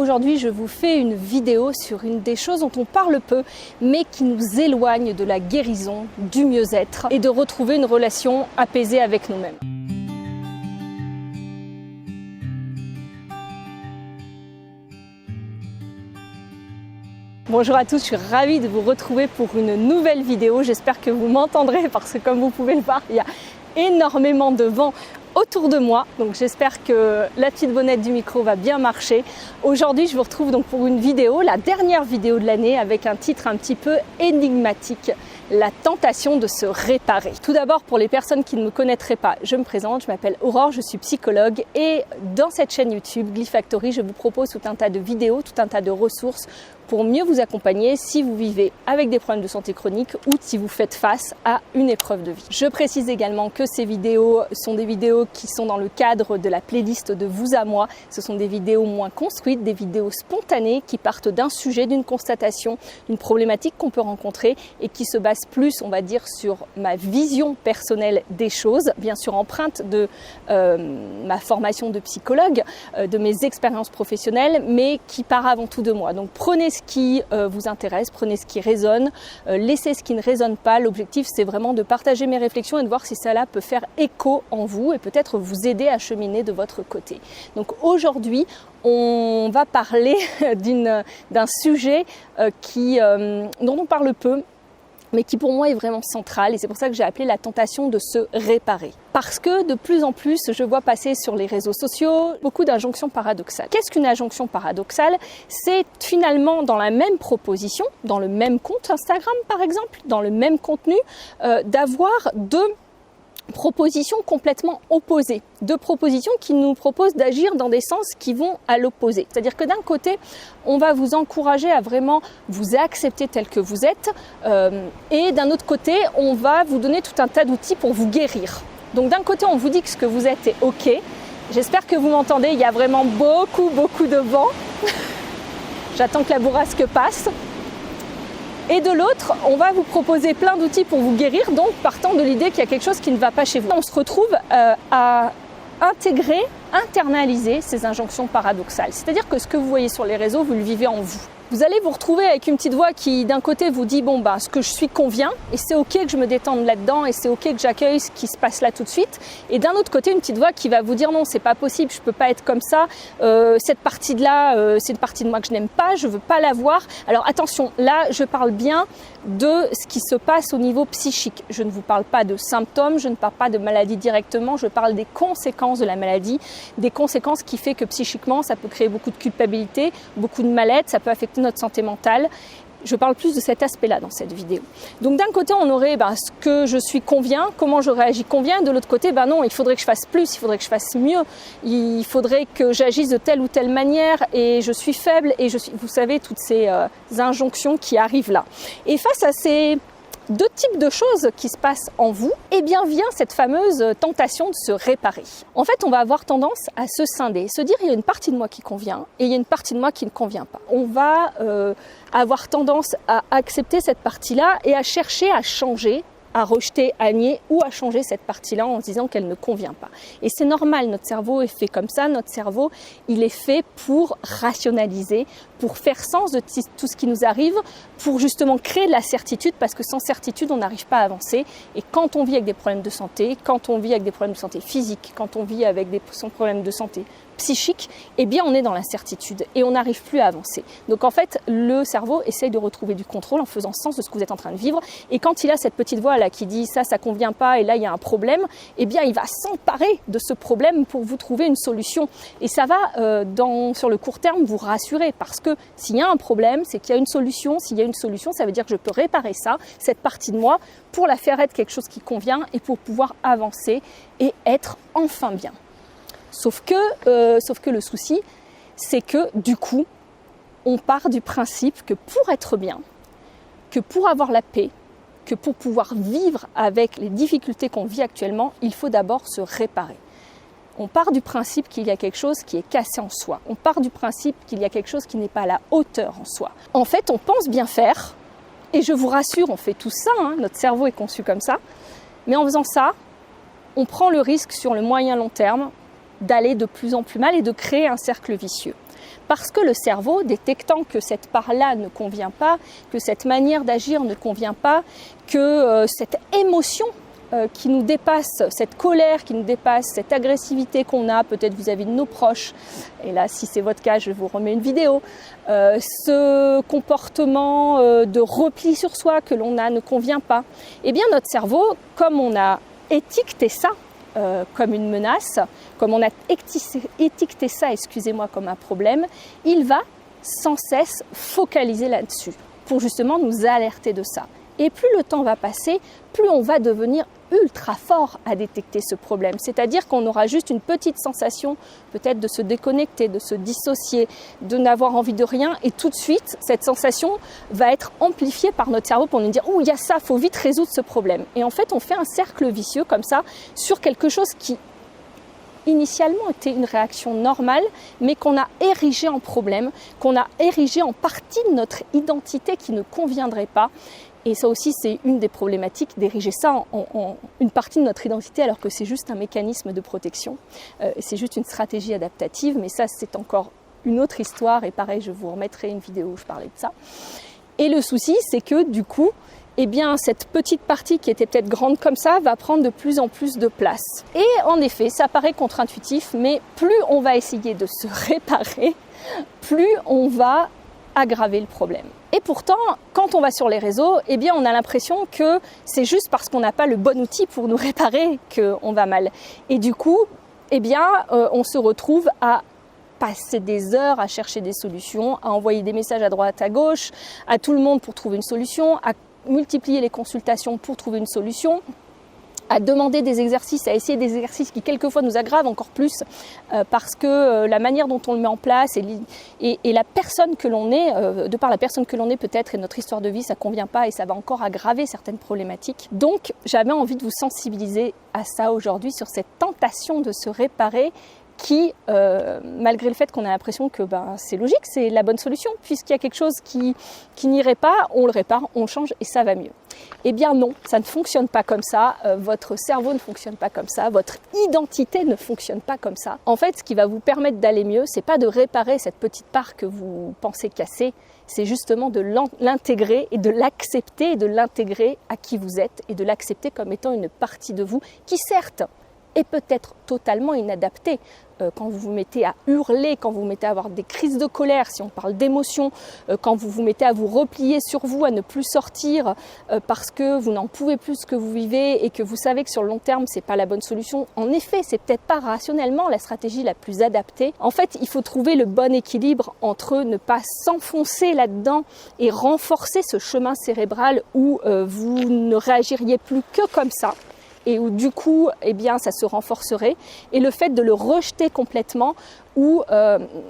aujourd'hui je vous fais une vidéo sur une des choses dont on parle peu, mais qui nous éloigne de la guérison, du mieux-être et de retrouver une relation apaisée avec nous-mêmes. Bonjour à tous, je suis ravie de vous retrouver pour une nouvelle vidéo. J'espère que vous m'entendrez parce que comme vous pouvez le voir, il y a énormément de vent autour de moi. Donc j'espère que la petite bonnette du micro va bien marcher. Aujourd'hui, je vous retrouve donc pour une vidéo, la dernière vidéo de l'année avec un titre un petit peu énigmatique. La tentation de se réparer. Tout d'abord, pour les personnes qui ne me connaîtraient pas, je me présente, je m'appelle Aurore, je suis psychologue et dans cette chaîne YouTube, Gly Factory, je vous propose tout un tas de vidéos, tout un tas de ressources pour mieux vous accompagner si vous vivez avec des problèmes de santé chronique ou si vous faites face à une épreuve de vie. Je précise également que ces vidéos sont des vidéos qui sont dans le cadre de la playlist de Vous à moi. Ce sont des vidéos moins construites, des vidéos spontanées qui partent d'un sujet, d'une constatation, d'une problématique qu'on peut rencontrer et qui se basent plus, on va dire, sur ma vision personnelle des choses, bien sûr empreinte de ma formation de psychologue, de mes expériences professionnelles, mais qui part avant tout de moi. Donc prenez ce qui vous intéresse, prenez ce qui résonne, laissez ce qui ne résonne pas. L'objectif, c'est vraiment de partager mes réflexions et de voir si cela peut faire écho en vous et peut-être vous aider à cheminer de votre côté. Donc aujourd'hui, on va parler d'un sujet dont on parle peu, mais qui pour moi est vraiment central et c'est pour ça que j'ai appelé la tentation de se réparer. Parce que de plus en plus, je vois passer sur les réseaux sociaux beaucoup d'injonctions paradoxales. Qu'est-ce qu'une injonction paradoxale? C'est finalement dans la même proposition, dans le même compte Instagram par exemple, dans le même contenu, d'avoir deux propositions complètement opposées, deux propositions qui nous proposent d'agir dans des sens qui vont à l'opposé. C'est-à-dire que d'un côté, on va vous encourager à vraiment vous accepter tel que vous êtes et d'un autre côté, on va vous donner tout un tas d'outils pour vous guérir. Donc d'un côté, on vous dit que ce que vous êtes est OK. J'espère que vous m'entendez, il y a vraiment beaucoup de vent. J'attends que la bourrasque passe. Et de l'autre, on va vous proposer plein d'outils pour vous guérir, donc partant de l'idée qu'il y a quelque chose qui ne va pas chez vous. On se retrouve à intégrer, internaliser ces injonctions paradoxales. C'est-à-dire que ce que vous voyez sur les réseaux, vous le vivez en vous. Vous allez vous retrouver avec une petite voix qui d'un côté vous dit bon ce que je suis convient et c'est ok que je me détende là-dedans et c'est ok que j'accueille ce qui se passe là tout de suite, et d'un autre côté une petite voix qui va vous dire non, c'est pas possible, je peux pas être comme ça, cette partie de là c'est une partie de moi que je n'aime pas, je veux pas la voir. Alors attention, là je parle bien de ce qui se passe au niveau psychique, je ne vous parle pas de symptômes, je ne parle pas de maladie directement, je parle des conséquences de la maladie, des conséquences qui fait que psychiquement ça peut créer beaucoup de culpabilité, beaucoup de mal-être, ça peut affecter notre santé mentale. Je parle plus de cet aspect-là dans cette vidéo. Donc d'un côté, on aurait ce que je suis convient, comment je réagis convient. De l'autre côté, non, il faudrait que je fasse plus, il faudrait que je fasse mieux. Il faudrait que j'agisse de telle ou telle manière et je suis faible et vous savez, toutes ces injonctions qui arrivent là. Et face à ces deux types de choses qui se passent en vous, vient cette fameuse tentation de se réparer. En fait, on va avoir tendance à se scinder, se dire il y a une partie de moi qui convient et il y a une partie de moi qui ne convient pas. On va avoir tendance à accepter cette partie-là et à chercher à changer, à rejeter, à nier ou à changer cette partie-là en se disant qu'elle ne convient pas. Et c'est normal, notre cerveau est fait comme ça, notre cerveau, il est fait pour rationaliser, pour faire sens de tout ce qui nous arrive, pour justement créer de la certitude, parce que sans certitude, on n'arrive pas à avancer. Et quand on vit avec des problèmes de santé, quand on vit avec des problèmes de santé physique, quand on vit avec des problèmes de santé psychique, on est dans l'incertitude et on n'arrive plus à avancer. Donc en fait, le cerveau essaye de retrouver du contrôle en faisant sens de ce que vous êtes en train de vivre. Et quand il a cette petite voix là qui dit ça convient pas et là il y a un problème, il va s'emparer de ce problème pour vous trouver une solution. Et ça va sur le court terme vous rassurer, parce que s'il y a un problème, c'est qu'il y a une solution. S'il y a une solution, ça veut dire que je peux réparer cette partie de moi, pour la faire être quelque chose qui convient et pour pouvoir avancer et être enfin bien. Sauf que le souci, c'est que du coup, on part du principe que pour être bien, que pour avoir la paix, que pour pouvoir vivre avec les difficultés qu'on vit actuellement, il faut d'abord se réparer. On part du principe qu'il y a quelque chose qui est cassé en soi. On part du principe qu'il y a quelque chose qui n'est pas à la hauteur en soi. En fait, on pense bien faire, et je vous rassure, on fait tout ça, notre cerveau est conçu comme ça, mais en faisant ça, on prend le risque sur le moyen long terme d'aller de plus en plus mal et de créer un cercle vicieux. Parce que le cerveau, détectant que cette part-là ne convient pas, que cette manière d'agir ne convient pas, que cette émotion qui nous dépasse, cette colère qui nous dépasse, cette agressivité qu'on a peut-être vis-à-vis de nos proches, et là si c'est votre cas je vous remets une vidéo, ce comportement de repli sur soi que l'on a ne convient pas, eh bien notre cerveau, comme on a étiqueté ça comme une menace, comme on a étiqueté ça, excusez-moi, comme un problème, il va sans cesse focaliser là-dessus pour justement nous alerter de ça. Et plus le temps va passer, plus on va devenir ultra fort à détecter ce problème. C'est-à-dire qu'on aura juste une petite sensation peut-être de se déconnecter, de se dissocier, de n'avoir envie de rien. Et tout de suite, cette sensation va être amplifiée par notre cerveau pour nous dire « Oh, il y a ça, il faut vite résoudre ce problème ». Et en fait, on fait un cercle vicieux comme ça sur quelque chose qui initialement était une réaction normale, mais qu'on a érigé en problème, qu'on a érigé en partie de notre identité qui ne conviendrait pas. Et ça aussi, c'est une des problématiques d'ériger ça en une partie de notre identité alors que c'est juste un mécanisme de protection. C'est juste une stratégie adaptative, mais ça, c'est encore une autre histoire. Et pareil, je vous remettrai une vidéo où je parlais de ça. Et le souci, c'est que du coup, eh bien, cette petite partie qui était peut-être grande comme ça va prendre de plus en plus de place. Et en effet, ça paraît contre-intuitif, mais plus on va essayer de se réparer, plus on va aggraver le problème. Et pourtant, quand on va sur les réseaux, eh bien, on a l'impression que c'est juste parce qu'on n'a pas le bon outil pour nous réparer qu'on va mal. Et du coup, eh bien, on se retrouve à passer des heures à chercher des solutions, à envoyer des messages à droite, à gauche, à tout le monde pour trouver une solution, à multiplier les consultations pour trouver une solution, à demander des exercices, à essayer des exercices qui quelquefois nous aggravent encore plus parce que la manière dont on le met en place et la personne que l'on est, de par la personne que l'on est peut-être et notre histoire de vie, ça ne convient pas et ça va encore aggraver certaines problématiques. Donc j'avais envie de vous sensibiliser à ça aujourd'hui, sur cette tentation de se réparer qui, malgré le fait qu'on a l'impression que c'est logique, c'est la bonne solution, puisqu'il y a quelque chose qui n'irait pas, on le répare, on le change et ça va mieux. Eh bien non, ça ne fonctionne pas comme ça, votre cerveau ne fonctionne pas comme ça, votre identité ne fonctionne pas comme ça. En fait, ce qui va vous permettre d'aller mieux, c'est pas de réparer cette petite part que vous pensez casser, c'est justement de l'intégrer et de l'accepter et de l'intégrer à qui vous êtes et de l'accepter comme étant une partie de vous qui certes est peut-être totalement inadaptée. Quand vous vous mettez à hurler, quand vous vous mettez à avoir des crises de colère, si on parle d'émotions, quand vous vous mettez à vous replier sur vous, à ne plus sortir parce que vous n'en pouvez plus ce que vous vivez et que vous savez que sur le long terme, c'est pas la bonne solution. En effet, c'est peut-être pas rationnellement la stratégie la plus adaptée. En fait, il faut trouver le bon équilibre entre ne pas s'enfoncer là-dedans et renforcer ce chemin cérébral où vous ne réagiriez plus que comme ça, et où du coup, eh bien, ça se renforcerait. Et le fait de le rejeter complètement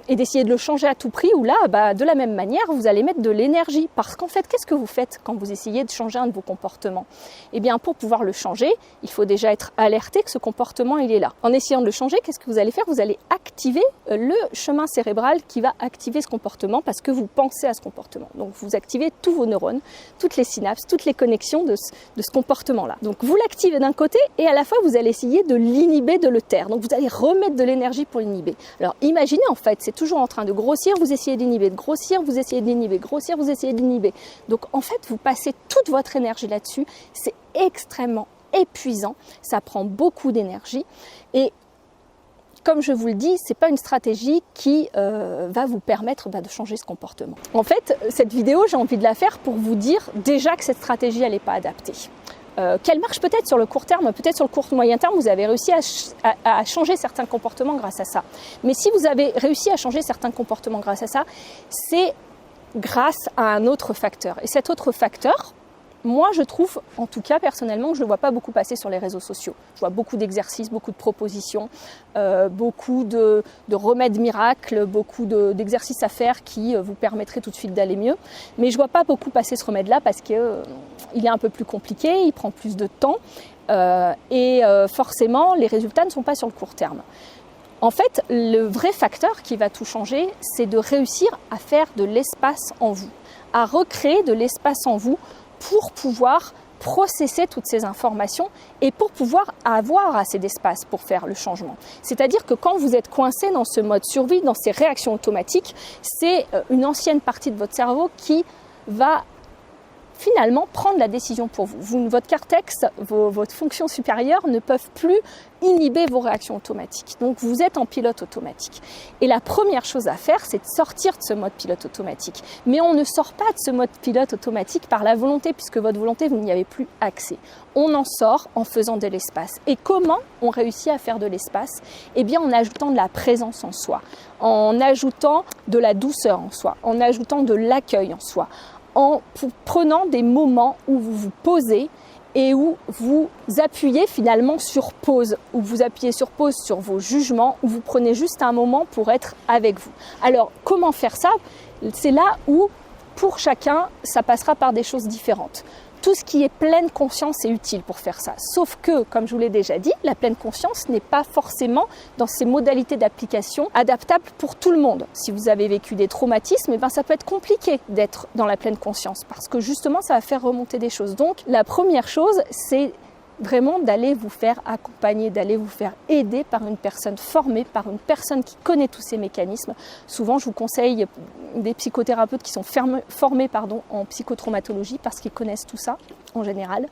et d'essayer de le changer à tout prix, où là, de la même manière, vous allez mettre de l'énergie. Parce qu'en fait, qu'est-ce que vous faites quand vous essayez de changer un de vos comportements? Eh bien, pour pouvoir le changer, il faut déjà être alerté que ce comportement, il est là. En essayant de le changer, qu'est-ce que vous allez faire? Vous allez activer le chemin cérébral qui va activer ce comportement parce que vous pensez à ce comportement. Donc, vous activez tous vos neurones, toutes les synapses, toutes les connexions de ce comportement-là. Donc, vous l'activez d'un côté et à la fois, vous allez essayer de l'inhiber, de le taire. Donc, vous allez remettre de l'énergie pour l'inhiber. Alors, imaginez en fait, c'est toujours en train de grossir, vous essayez d'inhiber, de grossir, vous essayez d'inhiber, grossir, vous essayez d'inhiber. Donc en fait, vous passez toute votre énergie là-dessus, c'est extrêmement épuisant, ça prend beaucoup d'énergie et comme je vous le dis, c'est pas une stratégie qui va vous permettre de changer ce comportement. En fait, cette vidéo, j'ai envie de la faire pour vous dire déjà que cette stratégie, elle n'est pas adaptée. Qu'elle marche peut-être sur le court terme, peut-être sur le court moyen terme, vous avez réussi à changer certains comportements grâce à ça. Mais si vous avez réussi à changer certains comportements grâce à ça, c'est grâce à un autre facteur. Et cet autre facteur, moi je trouve, en tout cas personnellement, que je ne le vois pas beaucoup passer sur les réseaux sociaux. Je vois beaucoup d'exercices, beaucoup de propositions, beaucoup de remèdes miracles, beaucoup d'exercices à faire qui vous permettraient tout de suite d'aller mieux. Mais je ne vois pas beaucoup passer ce remède-là parce qu'il est un peu plus compliqué, il prend plus de temps et forcément les résultats ne sont pas sur le court terme. En fait, le vrai facteur qui va tout changer, c'est de réussir à faire de l'espace en vous, à recréer de l'espace en vous pour pouvoir processer toutes ces informations et pour pouvoir avoir assez d'espace pour faire le changement. C'est-à-dire que quand vous êtes coincé dans ce mode survie, dans ces réactions automatiques, c'est une ancienne partie de votre cerveau qui va finalement prendre la décision pour vous. Votre cortex, votre fonction supérieure ne peuvent plus inhiber vos réactions automatiques. Donc vous êtes en pilote automatique. Et la première chose à faire, c'est de sortir de ce mode pilote automatique. Mais on ne sort pas de ce mode pilote automatique par la volonté, puisque votre volonté, vous n'y avez plus accès. On en sort en faisant de l'espace. Et comment on réussit à faire de l'espace? Eh bien en ajoutant de la présence en soi, en ajoutant de la douceur en soi, en ajoutant de l'accueil en soi, en prenant des moments où vous vous posez et où vous appuyez finalement sur pause, où vous appuyez sur pause sur vos jugements, où vous prenez juste un moment pour être avec vous. Alors, comment faire ça? C'est là où, pour chacun, ça passera par des choses différentes. Tout ce qui est pleine conscience est utile pour faire ça. Sauf que, comme je vous l'ai déjà dit, la pleine conscience n'est pas forcément dans ses modalités d'application adaptables pour tout le monde. Si vous avez vécu des traumatismes, ça peut être compliqué d'être dans la pleine conscience parce que justement, ça va faire remonter des choses. Donc, la première chose, c'est vraiment d'aller vous faire accompagner, d'aller vous faire aider par une personne formée, par une personne qui connaît tous ces mécanismes. Souvent, je vous conseille des psychothérapeutes qui sont formés en psychotraumatologie parce qu'ils connaissent tout ça en général.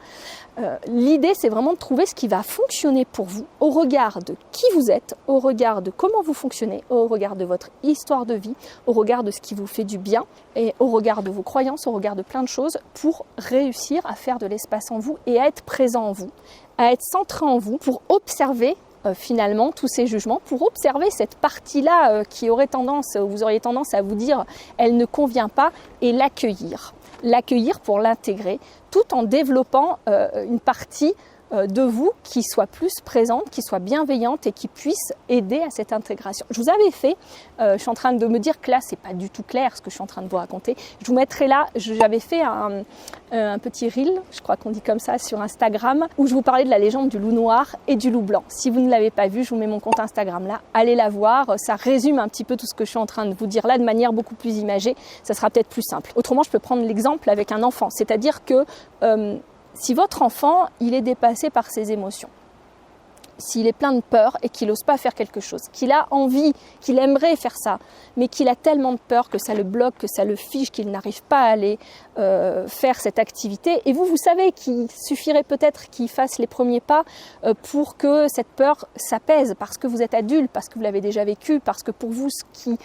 L'idée, c'est vraiment de trouver ce qui va fonctionner pour vous au regard de qui vous êtes, au regard de comment vous fonctionnez, au regard de votre histoire de vie, au regard de ce qui vous fait du bien et au regard de vos croyances, au regard de plein de choses pour réussir à faire de l'espace en vous et à être présent en vous, à être centré en vous pour observer finalement tous ces jugements, pour observer cette partie-là qui aurait tendance, vous auriez tendance à vous dire elle ne convient pas et l'accueillir. L'accueillir pour l'intégrer tout en développant une partie de vous qui soit plus présente, qui soit bienveillante et qui puisse aider à cette intégration. Je vous avais fait, je suis en train de me dire que là c'est pas du tout clair ce que je suis en train de vous raconter. Je vous mettrai là, j'avais fait un petit reel, je crois qu'on dit comme ça, sur Instagram, où je vous parlais de la légende du loup noir et du loup blanc. Si vous ne l'avez pas vu, je vous mets mon compte Instagram là, allez la voir, ça résume un petit peu tout ce que je suis en train de vous dire là de manière beaucoup plus imagée, ça sera peut-être plus simple. Autrement, je peux prendre l'exemple avec un enfant, c'est-à-dire que si votre enfant, il est dépassé par ses émotions, s'il est plein de peur et qu'il n'ose pas faire quelque chose, qu'il a envie, qu'il aimerait faire ça, mais qu'il a tellement de peur que ça le bloque, que ça le fige, qu'il n'arrive pas à aller faire cette activité. Et vous savez qu'il suffirait peut-être qu'il fasse les premiers pas pour que cette peur s'apaise, parce que vous êtes adulte, parce que vous l'avez déjà vécu, parce que pour vous, ce qui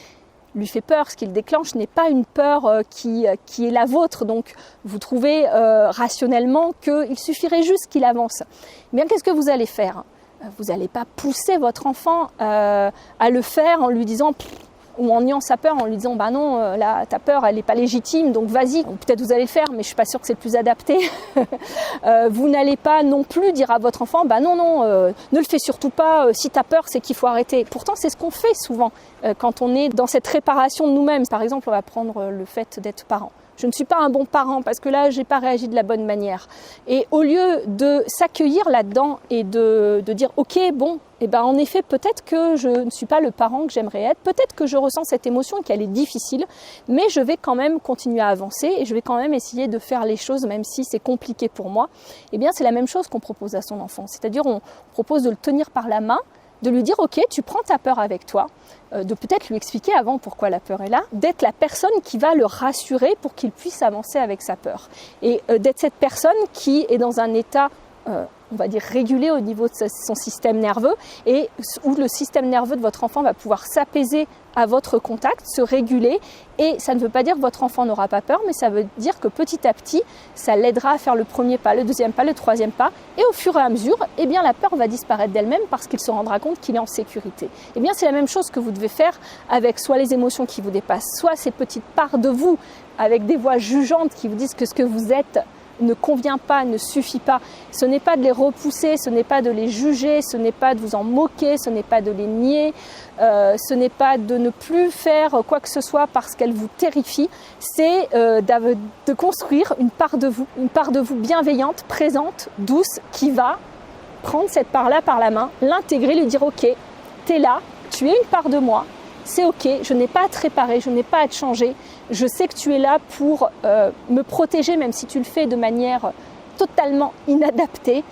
lui fait peur, ce qu'il déclenche n'est pas une peur qui est la vôtre, donc vous trouvez rationnellement qu'il suffirait juste qu'il avance. Bien, qu'est-ce que vous allez faire? Vous n'allez pas pousser votre enfant à le faire en lui disant ou en niant sa peur, en lui disant bah non, là, ta peur elle n'est pas légitime, donc vas-y. Peut-être vous allez le faire, mais je ne suis pas sûre que c'est le plus adapté. Vous n'allez pas non plus dire à votre enfant bah non, ne le fais surtout pas, si tu as peur c'est qu'il faut arrêter. Pourtant c'est ce qu'on fait souvent quand on est dans cette réparation de nous-mêmes. Par exemple, on va prendre le fait d'être parent. Je ne suis pas un bon parent parce que là, je n'ai pas réagi de la bonne manière. Et au lieu de s'accueillir là-dedans et de dire « Ok, bon, en effet, peut-être que je ne suis pas le parent que j'aimerais être, peut-être que je ressens cette émotion et qu'elle est difficile, mais je vais quand même continuer à avancer et je vais quand même essayer de faire les choses même si c'est compliqué pour moi. » Eh bien, c'est la même chose qu'on propose à son enfant. C'est-à-dire, on propose de le tenir par la main, de lui dire « Ok, tu prends ta peur avec toi », de peut-être lui expliquer avant pourquoi la peur est là, d'être la personne qui va le rassurer pour qu'il puisse avancer avec sa peur. Et d'être cette personne qui est dans un état, on va dire, régulé au niveau de son système nerveux et où le système nerveux de votre enfant va pouvoir s'apaiser à votre contact, se réguler. Et ça ne veut pas dire que votre enfant n'aura pas peur, mais ça veut dire que petit à petit, ça l'aidera à faire le premier pas, le deuxième pas, le troisième pas. Et au fur et à mesure, la peur va disparaître d'elle-même parce qu'il se rendra compte qu'il est en sécurité. C'est la même chose que vous devez faire avec soit les émotions qui vous dépassent, soit ces petites parts de vous avec des voix jugeantes qui vous disent que ce que vous êtes ne convient pas, ne suffit pas. Ce n'est pas de les repousser, ce n'est pas de les juger, ce n'est pas de vous en moquer, ce n'est pas de les nier, ce n'est pas de ne plus faire quoi que ce soit parce qu'elle vous terrifie. C'est de construire une part de vous bienveillante, présente, douce, qui va prendre cette part-là par la main, l'intégrer, lui dire « Ok, t'es là, tu es une part de moi, c'est ok, je n'ai pas à te réparer, je n'ai pas à te changer. Je sais que tu es là pour me protéger, même si tu le fais de manière totalement inadapté,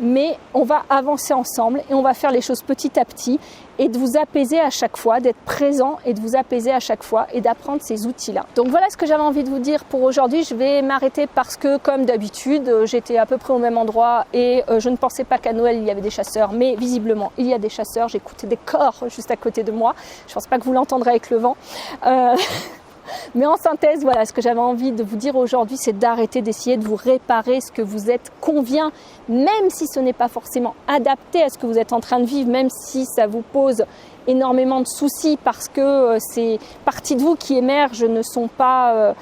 mais on va avancer ensemble et on va faire les choses petit à petit et de vous apaiser à chaque fois, d'être présent et de vous apaiser à chaque fois et d'apprendre ces outils-là. Donc voilà ce que j'avais envie de vous dire pour aujourd'hui. Je vais m'arrêter parce que, comme d'habitude, j'étais à peu près au même endroit et je ne pensais pas qu'à Noël il y avait des chasseurs, mais visiblement il y a des chasseurs. J'écoutais des corps juste à côté de moi. Je ne pense pas que vous l'entendrez avec le vent. Mais en synthèse, voilà, ce que j'avais envie de vous dire aujourd'hui, c'est d'arrêter d'essayer de vous réparer ce que vous êtes convient, même si ce n'est pas forcément adapté à ce que vous êtes en train de vivre, même si ça vous pose énormément de soucis parce que ces parties de vous qui émergent ne sont pas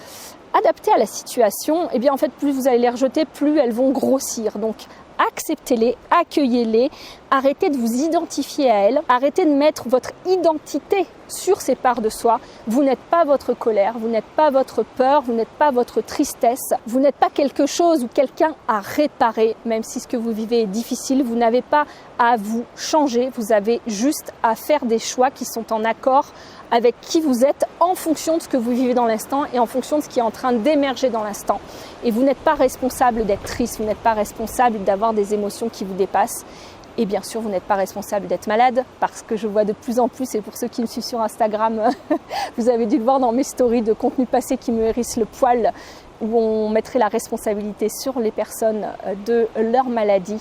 adaptées à la situation. Et bien en fait, plus vous allez les rejeter, plus elles vont grossir. Donc acceptez-les, accueillez-les, arrêtez de vous identifier à elles, arrêtez de mettre votre identité sur ces parts de soi. Vous n'êtes pas votre colère, vous n'êtes pas votre peur, vous n'êtes pas votre tristesse, vous n'êtes pas quelque chose ou quelqu'un à réparer, même si ce que vous vivez est difficile. Vous n'avez pas à vous changer, vous avez juste à faire des choix qui sont en accord avec qui vous êtes en fonction de ce que vous vivez dans l'instant et en fonction de ce qui est en train d'émerger dans l'instant. Et vous n'êtes pas responsable d'être triste, vous n'êtes pas responsable d'avoir des émotions qui vous dépassent. Et bien sûr, vous n'êtes pas responsable d'être malade parce que je vois de plus en plus, et pour ceux qui me suivent sur Instagram, vous avez dû le voir dans mes stories de contenu passé qui me hérissent le poil, où on mettrait la responsabilité sur les personnes de leur maladie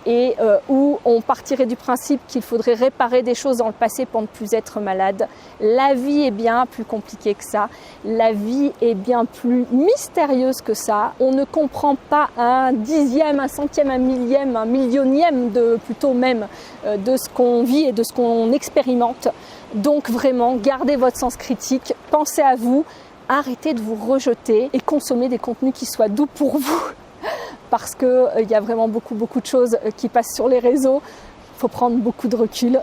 et où on partirait du principe qu'il faudrait réparer des choses dans le passé pour ne plus être malade. La vie est bien plus compliquée que ça. La vie est bien plus mystérieuse que ça. On ne comprend pas un dixième, un centième, un millième, un millionième de ce qu'on vit et de ce qu'on expérimente. Donc vraiment, gardez votre sens critique, pensez à vous, arrêtez de vous rejeter et consommez des contenus qui soient doux pour vous. Parce qu'il y a vraiment beaucoup de choses qui passent sur les réseaux. Il faut prendre beaucoup de recul.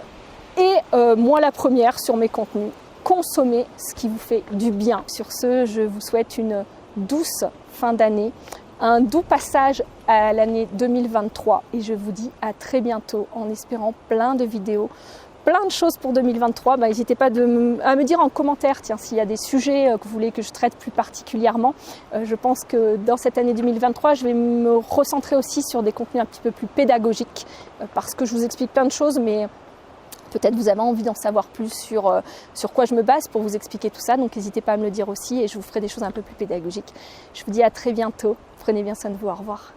Et moi, la première sur mes contenus, consommez ce qui vous fait du bien. Sur ce, je vous souhaite une douce fin d'année, un doux passage à l'année 2023. Et je vous dis à très bientôt en espérant plein de vidéos, plein de choses pour 2023, n'hésitez pas à me dire en commentaire s'il y a des sujets que vous voulez que je traite plus particulièrement. Je pense que dans cette année 2023, je vais me recentrer aussi sur des contenus un petit peu plus pédagogiques parce que je vous explique plein de choses, mais peut-être vous avez envie d'en savoir plus sur quoi je me base pour vous expliquer tout ça. Donc n'hésitez pas à me le dire aussi et je vous ferai des choses un peu plus pédagogiques. Je vous dis à très bientôt. Prenez bien soin de vous. Au revoir.